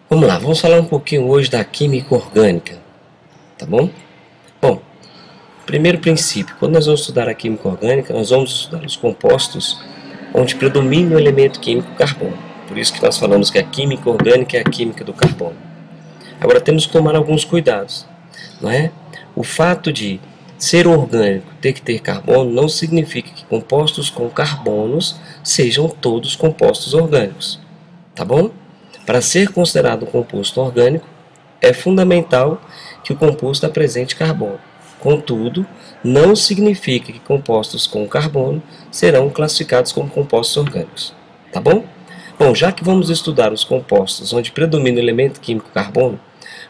Vamos lá, vamos falar um pouquinho hoje da química orgânica, tá bom? Bom, primeiro princípio, quando nós vamos estudar a química orgânica, nós vamos estudar os compostos onde predomina o elemento químico carbono. Por isso que nós falamos que a química orgânica é a química do carbono. Agora temos que tomar alguns cuidados, não é? O fato de ser orgânico ter que ter carbono não significa que compostos com carbonos sejam todos compostos orgânicos, tá bom? Para ser considerado um composto orgânico, é fundamental que o composto apresente carbono. Contudo, não significa que compostos com carbono serão classificados como compostos orgânicos. Tá bom? Bom, já que vamos estudar os compostos onde predomina o elemento químico carbono,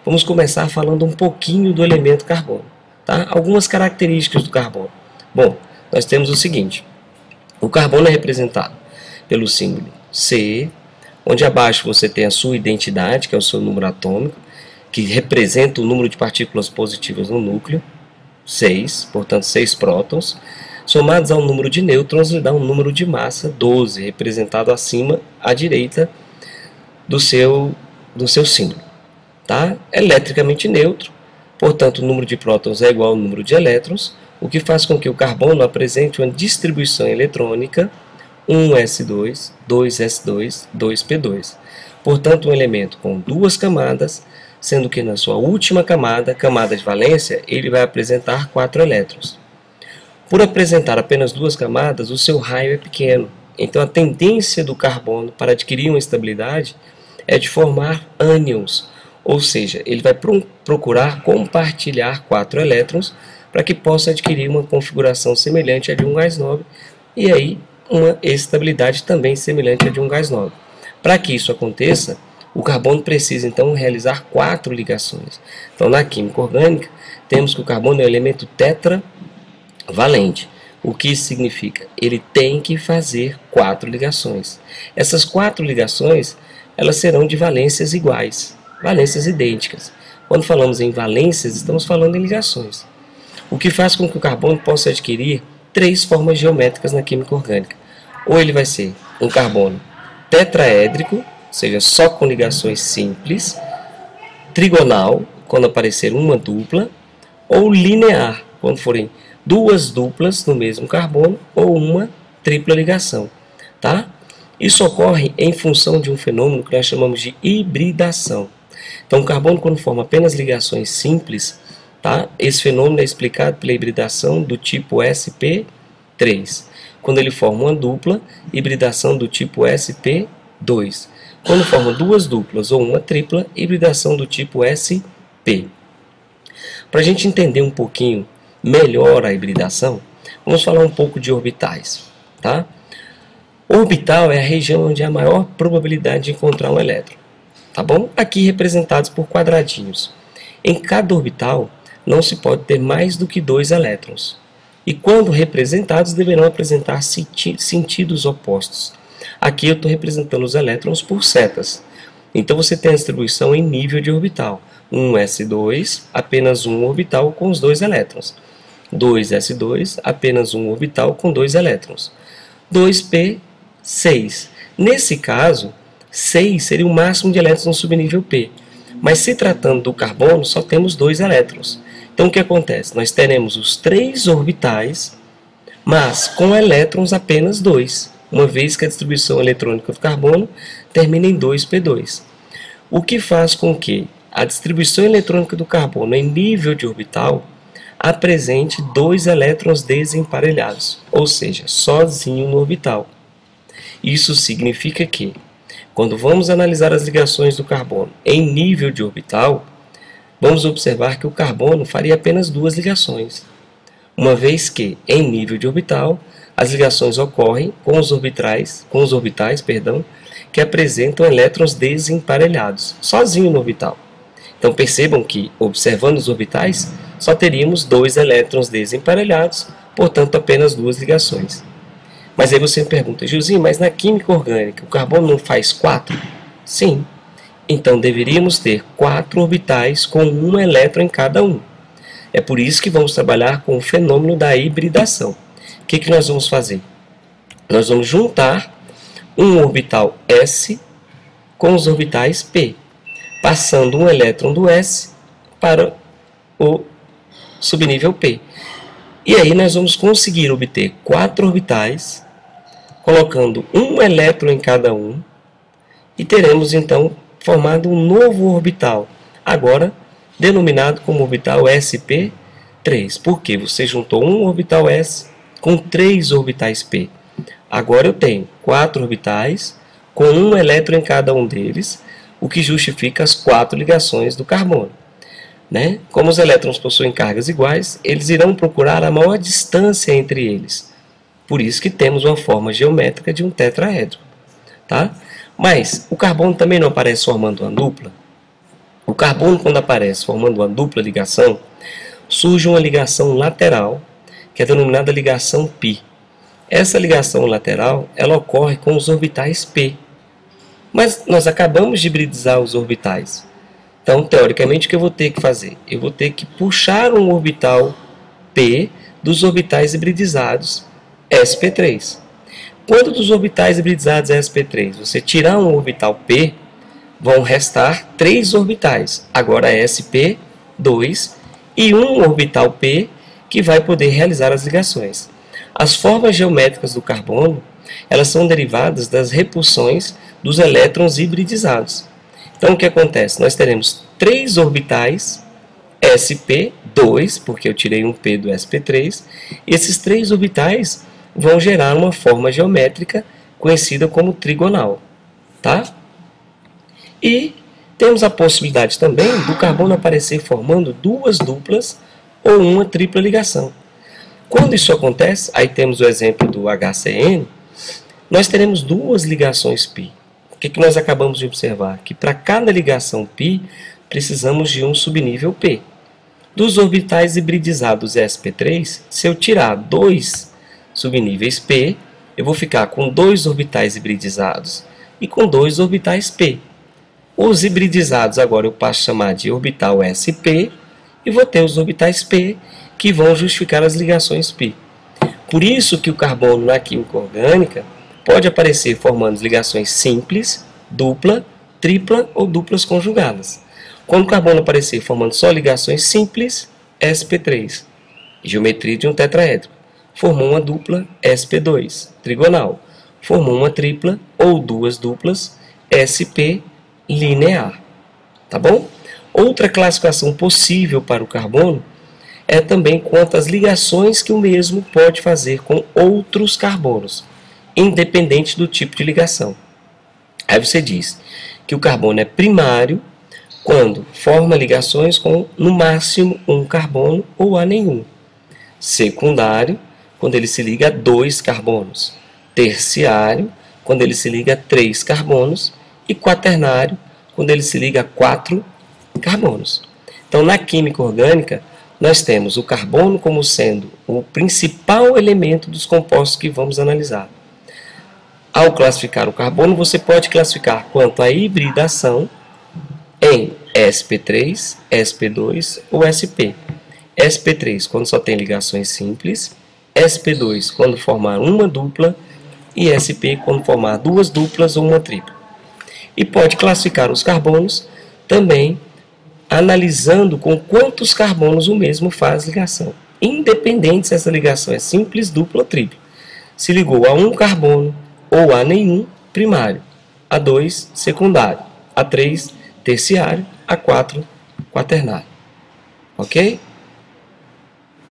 vamos começar falando um pouquinho do elemento carbono. Tá? Algumas características do carbono. Bom, nós temos o seguinte. O carbono é representado pelo símbolo C, onde abaixo você tem a sua identidade, que é o seu número atômico, que representa o número de partículas positivas no núcleo, 6, portanto 6 prótons, somados ao número de nêutrons, lhe dá um número de massa, 12, representado acima à direita do seu símbolo. Tá? Eletricamente neutro, portanto o número de prótons é igual ao número de elétrons, o que faz com que o carbono apresente uma distribuição eletrônica 1s2, 2s2, 2p2. Portanto, um elemento com duas camadas, sendo que na sua última camada de valência, ele vai apresentar 4 elétrons. Por apresentar apenas duas camadas, o seu raio é pequeno. Então, a tendência do carbono para adquirir uma estabilidade é de formar ânions, ou seja, ele vai procurar compartilhar 4 elétrons para que possa adquirir uma configuração semelhante à de um gás nobre, e aí uma estabilidade também semelhante à de um gás nobre. Para que isso aconteça, o carbono precisa então realizar 4 ligações. Então, na química orgânica, temos que o carbono é um elemento tetravalente. O que isso significa? Ele tem que fazer 4 ligações. Essas 4 ligações, elas serão de valências iguais, valências idênticas. Quando falamos em valências, estamos falando em ligações. O que faz com que o carbono possa adquirir 3 formas geométricas na química orgânica. Ou ele vai ser um carbono tetraédrico, ou seja, só com ligações simples, trigonal, quando aparecer uma dupla, ou linear, quando forem duas duplas no mesmo carbono, ou uma tripla ligação. Tá? Isso ocorre em função de um fenômeno que nós chamamos de hibridação. Então, o carbono, quando forma apenas ligações simples, tá? Esse fenômeno é explicado pela hibridação do tipo sp3. Quando ele forma uma dupla, hibridação do tipo sp2. Quando forma duas duplas ou uma tripla, hibridação do tipo sp. Para a gente entender um pouquinho melhor a hibridação, vamos falar um pouco de orbitais. Tá? Orbital é a região onde há a maior probabilidade de encontrar um elétron. Tá bom? Aqui representados por quadradinhos. Em cada orbital, não se pode ter mais do que 2 elétrons. E quando representados, deverão apresentar sentidos opostos. Aqui eu estou representando os elétrons por setas. Então você tem a distribuição em nível de orbital. 1s2, apenas um orbital com os 2 elétrons. 2s2, apenas um orbital com 2 elétrons. 2p6. Nesse caso, 6 seria o máximo de elétrons no subnível P. Mas se tratando do carbono, só temos 2 elétrons. Então o que acontece? Nós teremos os 3 orbitais, mas com elétrons apenas 2, uma vez que a distribuição eletrônica do carbono termina em 2p2. O que faz com que a distribuição eletrônica do carbono em nível de orbital apresente 2 elétrons desemparelhados, ou seja, sozinho no orbital. Isso significa que, quando vamos analisar as ligações do carbono em nível de orbital, vamos observar que o carbono faria apenas 2 ligações, uma vez que, em nível de orbital, as ligações ocorrem com os orbitais, que apresentam elétrons desemparelhados, sozinho no orbital. Então percebam que, observando os orbitais, só teríamos 2 elétrons desemparelhados, portanto apenas 2 ligações. Mas aí você me pergunta, Gilzinho, mas na química orgânica o carbono não faz 4? Sim. Então deveríamos ter 4 orbitais com um elétron em cada um. É por isso que vamos trabalhar com o fenômeno da hibridação. O que nós vamos fazer? Nós vamos juntar um orbital S com os orbitais P. passando um elétron do S para o subnível P. E aí nós vamos conseguir obter 4 orbitais, colocando um elétron em cada um, e teremos então formado um novo orbital, agora denominado como orbital sp3, porque você juntou um orbital S com 3 orbitais P. Agora eu tenho 4 orbitais com um elétron em cada um deles, o que justifica as 4 ligações do carbono. Né? Como os elétrons possuem cargas iguais, eles irão procurar a maior distância entre eles. Por isso que temos uma forma geométrica de um tetraedro. Tá? Mas o carbono também não aparece formando uma dupla. O carbono, quando aparece formando uma dupla ligação, surge uma ligação lateral, que é denominada ligação π. Essa ligação lateral ela ocorre com os orbitais P. Mas nós acabamos de hibridizar os orbitais. Então, teoricamente, o que eu vou ter que fazer? Eu vou ter que puxar um orbital P dos orbitais hibridizados sp3. Quando dos orbitais hibridizados sp3 você tirar um orbital P, vão restar 3 orbitais, agora sp2 e um orbital P que vai poder realizar as ligações. As formas geométricas do carbono elas são derivadas das repulsões dos elétrons hibridizados. Então, o que acontece? Nós teremos 3 orbitais sp2, porque eu tirei um P do sp3, e esses 3 orbitais vão gerar uma forma geométrica conhecida como trigonal. Tá? E temos a possibilidade também do carbono aparecer formando 2 duplas ou uma tripla ligação. Quando isso acontece, aí temos o exemplo do HCN, nós teremos 2 ligações π. O que nós acabamos de observar? Que para cada ligação π, precisamos de um subnível P. Dos orbitais hibridizados sp3, se eu tirar 2 subníveis P, eu vou ficar com 2 orbitais hibridizados e com 2 orbitais P. Os hibridizados agora eu passo a chamar de orbital sp e vou ter os orbitais P que vão justificar as ligações π. Por isso que o carbono na química orgânica pode aparecer formando ligações simples, dupla, tripla ou duplas conjugadas. Quando o carbono aparecer formando só ligações simples, sp3, geometria de um tetraedro, formou uma dupla sp2, trigonal, formou uma tripla ou 2 duplas sp linear. Tá bom? Outra classificação possível para o carbono é também quanto às ligações que o mesmo pode fazer com outros carbonos, independente do tipo de ligação. Aí você diz que o carbono é primário quando forma ligações com, no máximo, um carbono ou a nenhum. Secundário, quando ele se liga a 2 carbonos. Terciário, quando ele se liga a 3 carbonos. E quaternário, quando ele se liga a 4 carbonos. Então, na química orgânica, nós temos o carbono como sendo o principal elemento dos compostos que vamos analisar. Ao classificar o carbono, você pode classificar quanto à hibridação em sp3, sp2 ou sp. sp3 quando só tem ligações simples, sp2 quando formar uma dupla e sp quando formar 2 duplas ou uma tripla. E pode classificar os carbonos também analisando com quantos carbonos o mesmo faz ligação, independente se essa ligação é simples, dupla ou tripla. Se ligou a um carbono ou a nenhum, primário, a 2, secundário, a 3, terciário, a 4, quaternário. Ok?